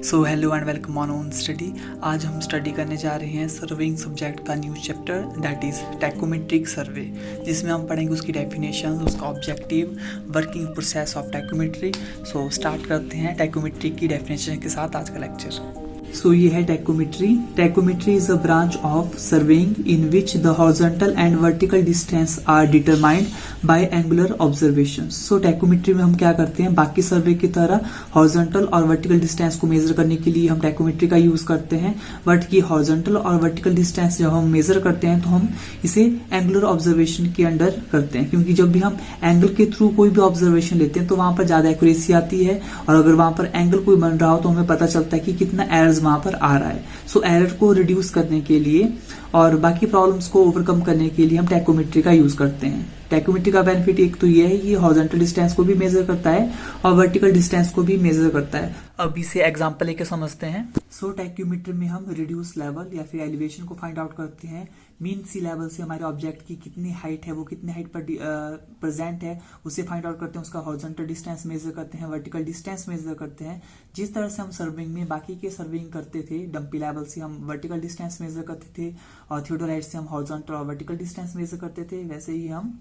So hello and welcome on study. आज हम study करने जा रहे हैं सर्वेइंग सब्जेक्ट का new chapter that is tacheometric survey, जिसमें हम पढ़ेंगे उसकी डेफिनेशन, उसका objective, working process of tacheometry. So start करते हैं टैकोमेट्री की डेफिनेशन के साथ आज का लेक्चर। सो ये है tacheometry. Tacheometry is a branch of surveying in which the horizontal and vertical distance are determined by angular observations. So tacheometry में हम क्या करते हैं, बाकी सर्वे की तरह हॉरिजॉन्टल और वर्टिकल डिस्टेंस को मेजर करने के लिए हम टैकोमेट्री का यूज करते हैं, बट की हॉरिजॉन्टल और वर्टिकल डिस्टेंस जब हम मेजर करते हैं तो हम इसे एंगुलर ऑब्जर्वेशन के अंडर करते हैं, क्योंकि जब भी हम एंगल के थ्रू कोई भी ऑब्जर्वेशन लेते हैं तो वहां पर ज्यादा एक्यूरेसी आती है, और अगर वहां पर एंगल कोई बन रहा हो तो हमें पता चलता है कि कितना एरर्स वहां पर आ रहा है। सो एरर को रिड्यूस करने के लिए और बाकी प्रॉब्लम्स को ओवरकम करने के लिए हम टैकोमेट्री का यूज करते हैं। टैकोमेट्री का बेनिफिट एक तो ये है कि हॉरिजॉन्टल डिस्टेंस को भी मेजर करता है और वर्टिकल डिस्टेंस को भी मेजर करता है। अब इसे एग्जांपल लेके समझते हैं। सो टैकोमेट्री में हम रिड्यूस लेवल या फिर एलिवेशन को फाइंड आउट करते हैं। मीन सी लेवल से हमारे ऑब्जेक्ट की कितनी हाइट है, वो कितनी हाइट पर प्रेजेंट है, उसे फाइंड आउट करते हैं। उसका हॉरिजॉन्टल डिस्टेंस मेजर करते हैं, वर्टिकल डिस्टेंस मेजर करते हैं। जिस तरह से हम सर्विंग में बाकी के सर्विंग करते थे, डंपी लेवल से हम वर्टिकल डिस्टेंस मेजर करते थे और थियोडोलाइट से हम हॉरिजॉन्टल और वर्टिकल डिस्टेंस मेजर करते थे, वैसे ही हम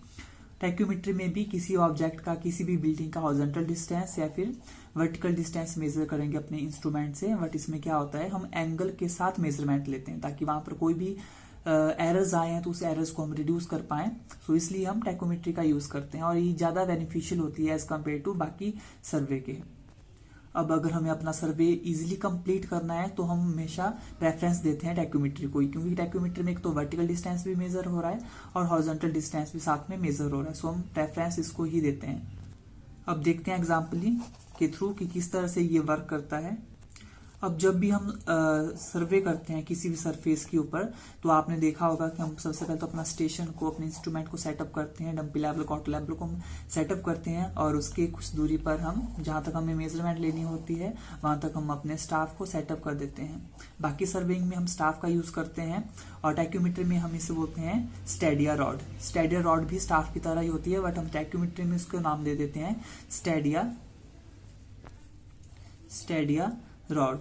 टैकोमेट्री में भी किसी ऑब्जेक्ट का, किसी भी बिल्डिंग का हॉरिजॉन्टल डिस्टेंस या फिर वर्टिकल डिस्टेंस मेजर करेंगे अपने इंस्ट्रूमेंट से। बट इसमें क्या होता है, हम एंगल के साथ मेजरमेंट लेते हैं ताकि वहां पर कोई भी एरर्स आए हैं तो उस एरर्स को हम रिड्यूस कर पाए। सो इसलिए हम टैकोमेट्री का यूज करते हैं और ये ज्यादा बेनिफिशियल होती है एज कम्पेयर टू बाकी सर्वे के। अब अगर हमें अपना सर्वे इजीली कंप्लीट करना है तो हम हमेशा प्रेफरेंस देते हैं टैकोमेट्री को ही, क्योंकि टैकोमेट्री में एक तो वर्टिकल डिस्टेंस भी मेजर हो रहा है और हॉरिजॉन्टल डिस्टेंस भी साथ में मेजर हो रहा है। सो हम प्रेफरेंस इसको ही देते हैं। अब देखते हैं एग्जाम्पल के थ्रू कि किस तरह से ये वर्क करता है। अब जब भी हम सर्वे करते हैं किसी भी सरफेस के ऊपर, तो आपने देखा होगा कि हम सबसे पहले तो अपना स्टेशन को, अपने इंस्ट्रूमेंट को सेटअप करते हैं, डंपी लेवल, कॉटर लेवल को हम सेटअप करते हैं और उसके कुछ दूरी पर हम जहां तक हमें मेजरमेंट लेनी होती है वहां तक हम अपने स्टाफ को सेटअप कर देते हैं। बाकी सर्वेइंग में हम स्टाफ का यूज करते हैं और टैकोमेट्री में हम इसे बोलते हैं स्टेडिया रॉड। स्टेडिया रॉड भी स्टाफ की तरह ही होती है, बट हम टैकोमेट्री में इसको नाम दे देते हैं स्टेडिया रॉड।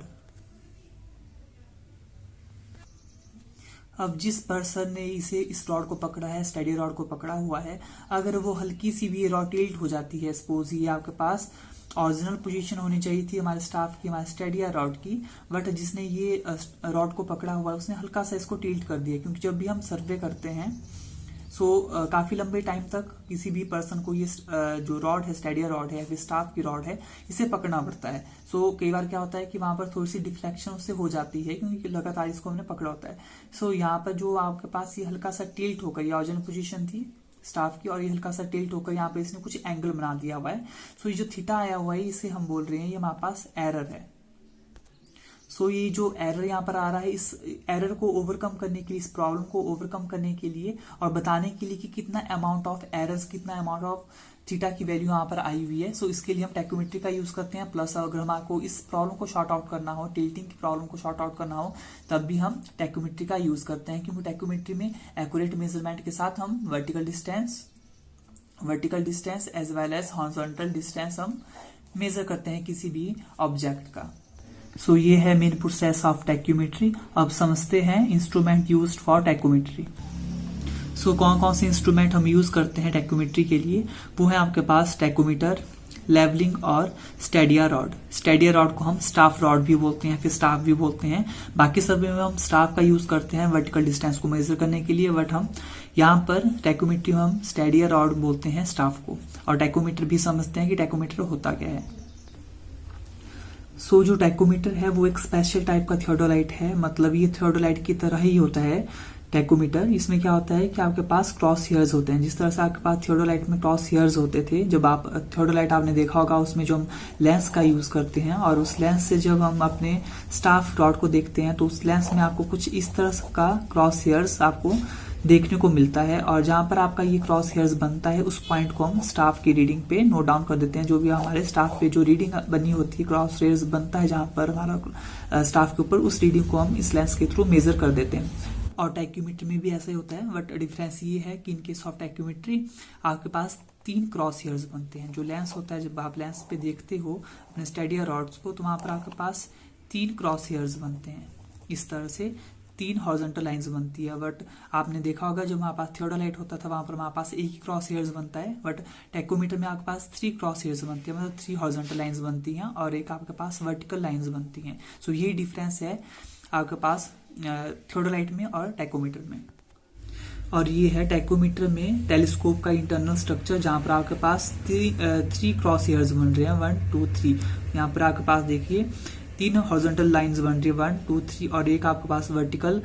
अब जिस पर्सन ने इस रॉड को पकड़ा है, स्टेडी रॉड को पकड़ा हुआ है, अगर वो हल्की सी भी रॉड टिल्ट हो जाती है, सपोज ये आपके पास ओरिजिनल पोजीशन होनी चाहिए थी हमारे स्टाफ की, हमारे स्टेडिया रॉड की, बट जिसने ये रॉड को पकड़ा हुआ है उसने हल्का सा इसको टिल्ट कर दिया, क्योंकि जब भी हम सर्वे करते हैं काफी लंबे टाइम तक किसी भी पर्सन को ये जो रॉड है, स्टेडिया रॉड है या फिर स्टाफ की रॉड है, इसे पकड़ना पड़ता है। कई बार क्या होता है कि वहां पर थोड़ी सी डिफ्लेक्शन उससे हो जाती है, क्योंकि लगातार इसको हमने पकड़ा होता है। यहाँ पर जो आपके पास ये हल्का सा टिल्ट होकर, ये ओरिजिनल पोजीशन थी स्टाफ की और ये हल्का सा टिल्ट होकर यहाँ पे इसने कुछ एंगल बना दिया हुआ है। ये जो थीटा आया हुआ है इसे हम बोल रहे हैं ये हमारे पास एरर है। ये जो एरर यहाँ पर आ रहा है, इस एरर को ओवरकम करने के लिए, इस प्रॉब्लम को ओवरकम करने के लिए और बताने के लिए कि कितना अमाउंट ऑफ एरर्स, कितना अमाउंट ऑफ थीटा की वैल्यू यहाँ पर आई हुई है, इसके लिए हम टैकोमेट्री का यूज करते हैं। प्लस अगर हमको इस प्रॉब्लम को शॉर्ट आउट करना हो, टिल्टिंग की प्रॉब्लम को शॉर्ट आउट करना हो, तब भी हम टैकोमेट्री का यूज करते हैं, क्योंकि टैकोमेट्री में एक्यूरेट मेजरमेंट के साथ हम vertical distance as well as horizontal distance हम मेजर करते हैं किसी भी ऑब्जेक्ट का। ये है मेन प्रोसेस ऑफ टैकोमेट्री। अब समझते हैं इंस्ट्रूमेंट यूज्ड फॉर टैकोमेट्री। कौन कौन से इंस्ट्रूमेंट हम यूज करते हैं टैकोमेट्री के लिए, वो है आपके पास टैकोमीटर, लेवलिंग और स्टेडिया रॉड। स्टेडिया रॉड को हम स्टाफ रॉड भी बोलते हैं, फिर स्टाफ भी बोलते हैं। बाकी सर्वे में हम स्टाफ का यूज करते हैं वर्टिकल डिस्टेंस को मेजर करने के लिए, बट हम यहाँ पर टैकोमेट्री हम स्टेडिया रॉड बोलते हैं स्टाफ को, और टैकोमीटर भी समझते हैं कि टैकोमीटर होता क्या है। जो टैकोमीटर है वो एक स्पेशल टाइप का थियोडोलाइट है, मतलब ये थियोडोलाइट की तरह ही होता है टैकोमीटर। इसमें क्या होता है कि आपके पास क्रॉस हेयर्स होते हैं, जिस तरह से आपके पास थियोडोलाइट में क्रॉस हेयर्स होते थे। जब आप थियोडोलाइट आपने देखा होगा, उसमें जो हम लेंस का यूज करते हैं और उस लेंस से जब हम अपने स्टाफ रॉड को देखते हैं तो उस लेंस में आपको कुछ इस तरह का क्रॉस हेयर्स आपको देखने को मिलता है, और जहां पर आपका ये क्रॉस हेयर्स बनता है उस पॉइंट को हम स्टाफ की रीडिंग पे नोट डाउन कर देते हैं। जो भी हमारे स्टाफ पे जो रीडिंग बनी होती है, क्रॉस हेयर्स बनता है जहां पर हमारा स्टाफ के ऊपर, उस रीडिंग को हम इस लेंस के थ्रू मेजर कर देते हैं। और टैकोमेट्री में भी ऐसा ही होता है, बट डिफरेंस ये है कि इन केस ऑफ टैकोमेट्री आपके पास 3 क्रॉस हेयर्स बनते हैं। जो लेंस होता है, जब आप लेंस पे देखते हो अपने स्टेडिया रॉड्स को, तो वहां पर आपके पास 3 क्रॉस हेयर्स बनते हैं। इस तरह से 3 हॉरिजॉन्टल लाइंस बनती है। बट आपने देखा होगा जब हमारे पास थियोडोलाइट होता था वहां पर हमारे पास एक ही क्रॉस हेयर्स बनता है, बट टेकोमीटर में आपके पास 3 क्रॉस हेयर्स बनती है, मतलब 3 हॉरिजॉन्टल लाइंस बनती हैं और एक आपके पास वर्टिकल लाइंस बनती हैं। सो यही डिफरेंस है आपके पास थियोडोलाइट में और टेकोमीटर में। और ये है टेकोमीटर में टेलीस्कोप का इंटरनल स्ट्रक्चर, जहां पर आपके पास 3 क्रॉस हेयर्स बन रहे हैं, 1 2 3। यहाँ पर आपके पास देखिए 3 हॉरिजॉन्टल लाइंस बन रही है, 1 2 3, और एक आपके पास वर्टिकल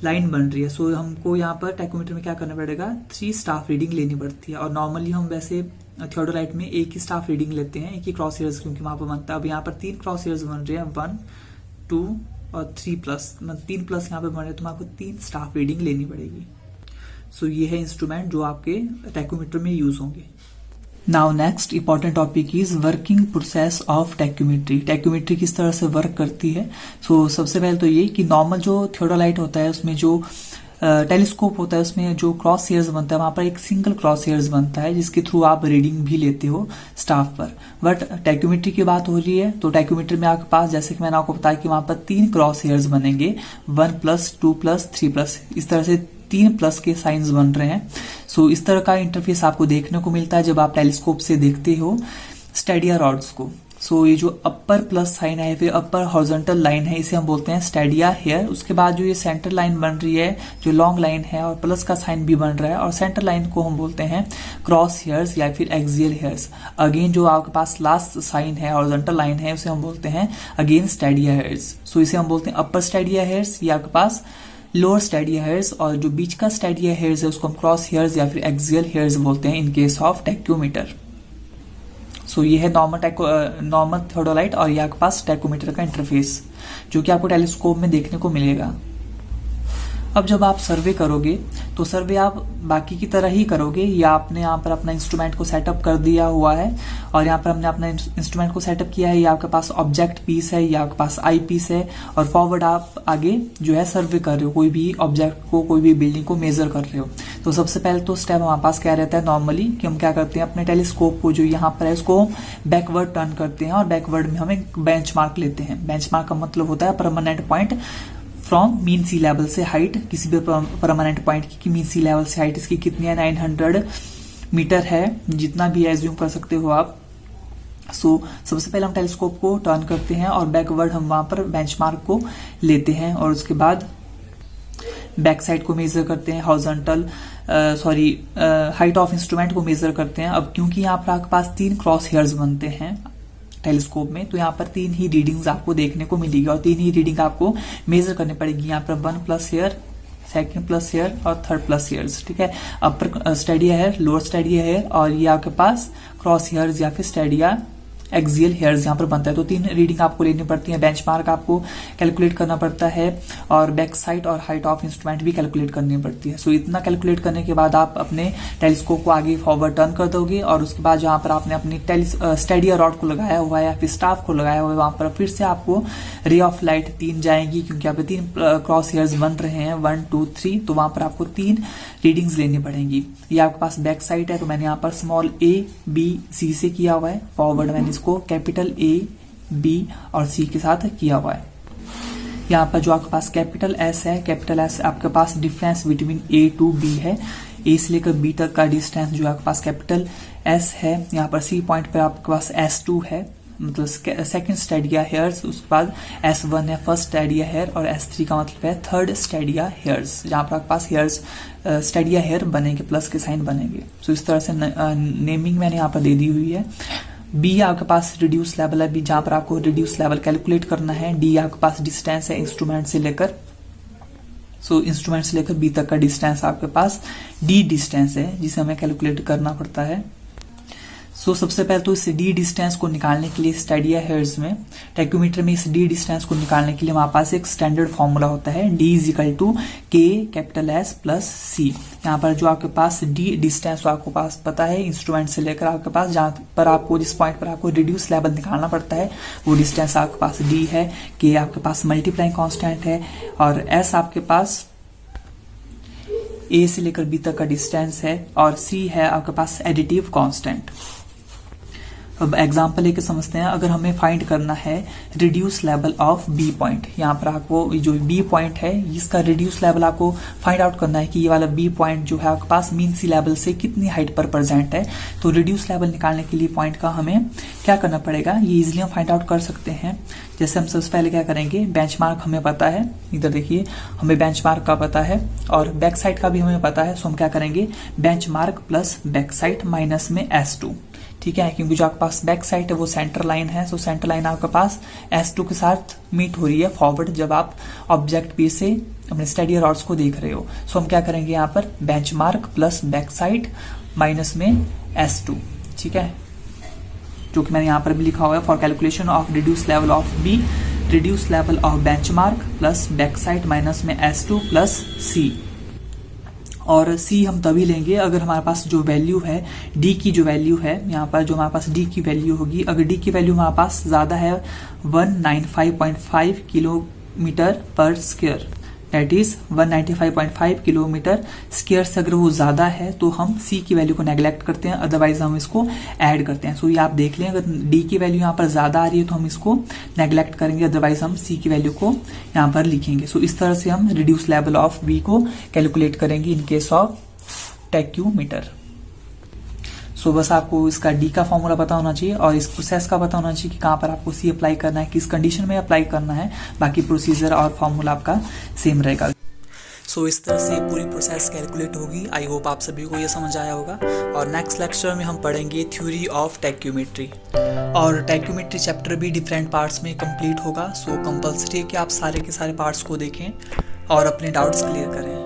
लाइन बन रही है। सो हमको यहाँ पर टेकोमीटर में क्या करना पड़ेगा, 3 स्टाफ रीडिंग लेनी पड़ती है। और नॉर्मली हम वैसे थियोडोलाइट में एक ही स्टाफ रीडिंग लेते हैं, एक ही क्रॉस हेयर्स, क्योंकि वहां पर बनता है। अब यहाँ पर 3 क्रॉस हेयर्स बन रहे हैं, 1 2 और 3 प्लस, मतलब 3 प्लस यहाँ पे बन रहे हैं, तो आपको 3 स्टाफ रीडिंग लेनी पड़ेगी। सो ये है इंस्ट्रूमेंट जो आपके टेकोमीटर में यूज होंगे। Now next important topic is working process of tacheometry. Tacheometry किस तरह से वर्क करती है। सो सबसे पहले तो ये कि नॉर्मल जो थियोडोलाइट होता है उसमें जो टेलीस्कोप होता है उसमें जो क्रॉस हेयर्स बनता है वहां पर एक सिंगल क्रॉस हेयर्स बनता है, जिसके थ्रू आप रीडिंग भी लेते हो स्टाफ पर। बट टेक्यूमेट्री की बात हो रही है तो टेक्यूमेट्री में आपके पास, जैसे कि मैंने आपको बताया कि वहां पर 3 क्रॉस हेयर्स बनेंगे, 1 प्लस 2 प्लस 3 प्लस, इस तरह से 3 प्लस के साइंस बन रहे हैं। सो इस तरह का इंटरफेस आपको देखने को मिलता है जब आप टेलीस्कोप से देखते हो स्टेडिया रॉड्स को। सो ये जो अपर प्लस साइन है, फिर अपर हॉरिजॉन्टल लाइन है, इसे हम बोलते हैं स्टेडिया हेयर। उसके बाद जो ये सेंटर लाइन बन रही है, जो लॉन्ग लाइन है और प्लस का साइन भी बन रहा है, और सेंटर लाइन को हम बोलते हैं क्रॉस हेयर्स या फिर एक्सियल हेयर्स। अगेन जो आपके पास लास्ट साइन है, हॉरिजॉन्टल लाइन है, उसे हम बोलते हैं अगेन स्टेडिया हेयर्स। सो इसे हम बोलते हैं अपर स्टेडिया हेयर्स, ये आपके पास लोअर स्टेडिया हेयर्स, और जो बीच का स्टेडिया हेयर्स है उसको हम क्रॉस हेयर्स या फिर एक्सियल हेयर्स बोलते हैं इन केस ऑफ टेक्यूमीटर। सो ये है नॉर्मल थियोडोलाइट और ये आपके पास टेकोमीटर का इंटरफेस जो कि आपको टेलीस्कोप में देखने को मिलेगा। अब जब आप सर्वे करोगे तो सर्वे आप बाकी की तरह ही करोगे, या आपने यहाँ पर अपना इंस्ट्रूमेंट को सेटअप कर दिया हुआ है, और यहाँ पर हमने अपना इंस्ट्रूमेंट को सेटअप किया है, ये आपके पास ऑब्जेक्ट पीस है, ये आपके पास आई पीस है, और फॉरवर्ड आप आगे जो है सर्वे कर रहे हो, कोई भी ऑब्जेक्ट को, कोई भी बिल्डिंग को मेजर कर रहे हो। तो सबसे पहले तो स्टेप हमारे पास क्या रहता है नॉर्मली, कि हम क्या करते हैं, अपने टेलीस्कोप को जो यहाँ पर है उसको बैकवर्ड टर्न करते हैं, और बैकवर्ड में हम एक बेंचमार्क लेते हैं। बेंचमार्क का मतलब होता है permanent point from mean sea level से हाइट, किसी भी परमानेंट पॉइंट की मीन सी लेवल से हाइट इसकी कितनी है, 900 मीटर है, जितना भी एज्यूम कर सकते हो आप। सो सबसे पहले हम टेलीस्कोप को टर्न करते हैं और बैकवर्ड हम वहां पर बेंचमार्क को लेते हैं, और उसके बाद बैक साइड को मेजर करते हैं, हॉरिजॉन्टल हाइट ऑफ इंस्ट्रूमेंट को मेजर करते हैं। अब क्योंकि यहाँ पर आपके पास 3 क्रॉस हेयर्स बनते हैं टेलीस्कोप में, तो यहाँ पर 3 ही रीडिंग्स आपको देखने को मिलेगी, और 3 ही रीडिंग आपको मेजर करनी पड़ेगी। यहाँ पर 1 plus here, 2nd plus here और 3rd प्लस हेयर्स, ठीक है। Upper stadia hair, lower stadia hair, और ये आपके पास क्रॉस हेयर्स या फिर स्टेडिया एक्सियल हेयर्स यहाँ पर बनता है। तो 3 रीडिंग आपको लेनी पड़ती है, बेंचमार्क आपको कैलकुलेट करना पड़ता है, और बैक साइड और हाइट ऑफ इंस्ट्रूमेंट भी कैलकुलेट करनी पड़ती है। सो इतना कैलकुलेट करने के बाद आप अपने टेलीस्कोप को आगे फॉरवर्ड टर्न कर दोगे, और उसके बाद जहां पर आपने अपनी स्टेडिया रॉड को लगाया हुआ है या फिर स्टाफ को लगाया हुआ है, वहां पर फिर से आपको रे ऑफ लाइट 3 जाएंगी, क्योंकि यहाँ पे 3 क्रॉस हेयर्स बन रहे हैं, 1 2 3, तो वहां पर आपको 3 रीडिंग्स लेनी पड़ेंगी। ये आपके पास बैक साइड है, तो मैंने यहाँ पर स्मॉल a b c से किया हुआ है, फॉरवर्ड मैंने इसको कैपिटल A B और C के साथ किया हुआ है। यहाँ पर जो आपके पास कैपिटल S है, कैपिटल S आपके पास difference between A to B है, A से लेकर B तक का डिस्टेंस जो आपके पास कैपिटल S है। यहाँ पर C पॉइंट पर आपके पास S2 है, मतलब 2nd स्टेडिया हेयर्स, उसके बाद S1 है 1st स्टेडिया हेयर, और S3 का मतलब है 3rd स्टेडिया हेयर्स, जहां पर आपके पास हेयर्स स्टेडिया हेयर बनेंगे, प्लस के साइन बनेंगे। तो इस तरह से नेमिंग मैंने यहाँ पर दे दी हुई है। बी आपके पास रिड्यूस लेवल है, बी जहां पर आपको रिड्यूस लेवल कैलकुलेट करना है। डी आपके पास डिस्टेंस है इंस्ट्रूमेंट से लेकर, सो इंस्ट्रूमेंट से लेकर बी तक का डिस्टेंस आपके पास डी डिस्टेंस है, जिसे हमें कैलकुलेट करना पड़ता है। सो सबसे पहले तो इस डी डिस्टेंस को निकालने के लिए स्टेडिया हेयर्स में, टेक्यूमीटर में इस डी डिस्टेंस को निकालने के लिए हमारे पास एक स्टैंडर्ड फॉर्मूला होता है, D = K capital S plus C। यहाँ पर जो आपके पास डी डिस्टेंस आपको पास पता है इंस्ट्रूमेंट से लेकर आपके पास जहां पर आपको जिस पॉइंट पर आपको रिड्यूस लेवल निकालना पड़ता है वो डिस्टेंस आपके पास D है, K आपके पास मल्टीप्लाइंग कांस्टेंट है, और S आपके पास A से लेकर B तक का डिस्टेंस है, और C है आपके पास एडिटिव कांस्टेंट। अब एग्जाम्पल लेके समझते हैं। अगर हमें फाइंड करना है reduce level of B point, यहाँ पर आपको जो बी पॉइंट है इसका रिड्यूस लेवल आपको फाइंड आउट करना है कि ये वाला बी पॉइंट जो है आपके पास मीन सी लेवल से कितनी हाइट पर प्रेजेंट है। तो रिड्यूस लेवल निकालने के लिए पॉइंट का हमें क्या करना पड़ेगा, ये इजिली हम फाइंड आउट कर सकते हैं। जैसे हम सबसे पहले क्या करेंगे, बेंचमार्क हमें पता है, इधर देखिए हमें बेंचमार्क का पता है और बैक साइड का भी हमें पता है। सो हम क्या करेंगे, benchmark plus back side minus में S2, ठीक है, क्योंकि जो आपके पास बैक साइड है वो सेंटर लाइन है। सो सेंटर लाइन आपके पास S2 के साथ मीट हो रही है फॉरवर्ड जब आप ऑब्जेक्ट पी से अपने स्टडी रॉड्स को देख रहे हो। सो हम क्या करेंगे यहाँ पर benchmark plus back side minus में S2, ठीक है, जो कि मैंने यहाँ पर भी लिखा हुआ है for calculation of reduce level of B, reduce level of benchmark plus back side minus में S2 प्लस C। और C हम तभी लेंगे अगर हमारे पास जो वैल्यू है D की जो वैल्यू है, यहाँ पर जो हमारे पास D की वैल्यू होगी, अगर D की वैल्यू हमारे पास ज्यादा है 195.5 किलोमीटर पर square, that is 195.5 kilometre square से अगर वो ज्यादा है तो हम C की वैल्यू को नेग्लेक्ट करते हैं, अदरवाइज हम इसको ऐड करते हैं। सो ये आप देख लें, अगर D की वैल्यू यहाँ पर ज्यादा आ रही है तो हम इसको नेग्लेक्ट करेंगे, अदरवाइज हम C की वैल्यू को यहाँ पर लिखेंगे। सो इस तरह से हम रिड्यूस लेवल ऑफ B को कैलकुलेट करेंगे इन केस ऑफ टैक्यूमीटर। सो बस आपको इसका D का फॉर्मूला पता होना चाहिए और इस प्रोसेस का पता होना चाहिए कि कहाँ पर आपको C अप्लाई करना है, किस कंडीशन में अप्लाई करना है। बाकी प्रोसीजर और फॉर्मूला आपका सेम रहेगा। सो इस तरह से पूरी प्रोसेस कैलकुलेट होगी। आई होप आप सभी को ये समझ आया होगा। और नेक्स्ट लेक्चर में हम पढ़ेंगे थ्योरी ऑफ टैक्यूमेट्री, और टैक्यूमेट्री चैप्टर भी डिफरेंट पार्ट्स में कंप्लीट होगा। सो कंपल्सरी है कि आप सारे के सारे पार्ट्स को देखें और अपने डाउट्स क्लियर करें।